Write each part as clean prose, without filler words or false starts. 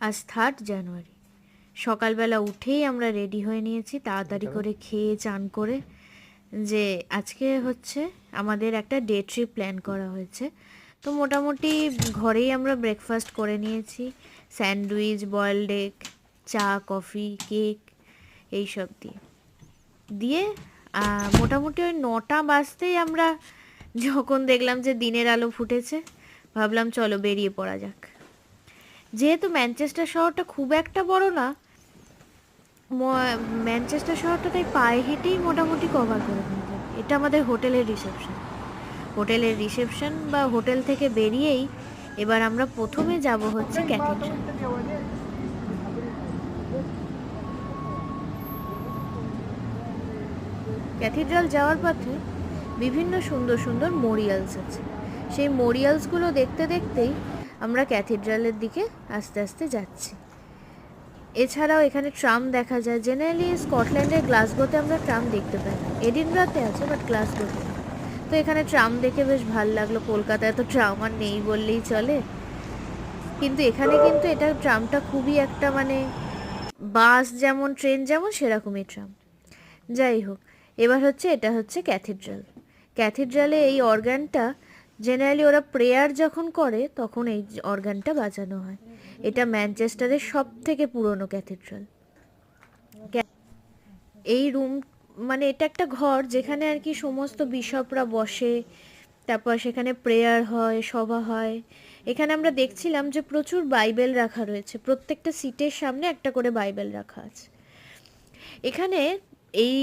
আজ 3 জানুয়ারি। সকালবেলা উঠেই আমরা রেডি হয়ে নিয়েছি, তাড়াতাড়ি করে খেয়ে চান করে, যে আজকে হচ্ছে আমাদের একটা ডে ট্রিপ প্ল্যান করা হয়েছে। তো মোটামুটি ঘরেই আমরা ব্রেকফাস্ট করে নিয়েছি, স্যান্ডউইচ, বয়েলড এগ, চা, কফি, কেক এইসব দিয়ে দিয়ে মোটামুটি ওই 9টা বাজতেই আমরা যখন দেখলাম যে দিনের আলো ফুটেছে, ভাবলাম চলো বেরিয়ে পড়া যাক। যেহেতু ম্যানচেস্টার শহরটা খুব একটা বড় না, ম্যানচেস্টার শহরটা তাই পায়ে হেঁটেই মোটামুটি কভার করে নিয়ে যাবে। এটা আমাদের হোটেলের রিসেপশন বা হোটেল থেকে বেরিয়েই এবার আমরা প্রথমে যাব হচ্ছে ক্যাথিড্রাল। ক্যাথিড্রাল যাওয়ার পথে বিভিন্ন সুন্দর সুন্দর মোরিয়ালস আছে। সেই মোরিয়ালসগুলো দেখতে দেখতেই আমরা ক্যাথিড্রালের দিকে আস্তে আস্তে যাচ্ছি। এছাড়াও এখানে ট্রাম দেখা যায়। জেনারেলি স্কটল্যান্ডের গ্লাসগোতে আমরা ট্রাম দেখতে পাই না, এডিনবরাতে আছে বাট গ্লাসগোতে। তো এখানে ট্রাম দেখে বেশ ভাল লাগলো। কলকাতায় তো ট্রাম আর নেই বললেই চলে, কিন্তু এখানে কিন্তু এটা ট্রামটা খুবই একটা মানে বাস যেমন ট্রেন যেমন সেরকমই ট্রাম। যাই হোক, এবার এটা হচ্ছে ক্যাথিড্রালে এই অর্গানটা জেনারেলি ওরা প্রেয়ার যখন করে তখন এই অর্গানটা বাজানো হয়। এটা ম্যানচেস্টারের সব থেকে পুরনো ক্যাথিড্রাল। এই রুম মানে এটা একটা ঘর যেখানে আর কি সমস্ত বিশপরা বসে, তারপর সেখানে প্রেয়ার হয়, সভা হয়। এখানে আমরা দেখছিলাম যে প্রচুর বাইবেল রাখা রয়েছে, প্রত্যেকটা সিটের সামনে একটা করে বাইবেল রাখা আছে। এখানে এই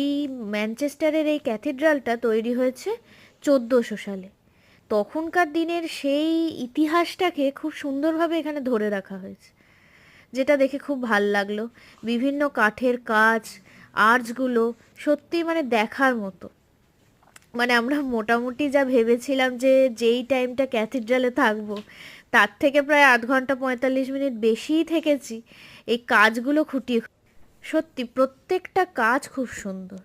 ম্যানচেস্টারের এই ক্যাথিড্রালটা তৈরি হয়েছে 1400 সালে। তখনকার দিনের সেই ইতিহাসটাকে খুব সুন্দরভাবে এখানে ধরে রাখা হয়েছে, যেটা দেখে খুব ভাল লাগলো। বিভিন্ন কাঠের কাজ, আর্চগুলো সত্যি মানে দেখার মতো। মানে আমরা মোটামুটি যা ভেবেছিলাম যে যেই টাইমটা ক্যাথিড্রালে থাকবো, তার থেকে প্রায় 8 ঘন্টা 45 মিনিট বেশিই থেকেছি এই কাজগুলো খুঁটিয়ে। সত্যি প্রত্যেকটা কাজ খুব সুন্দর।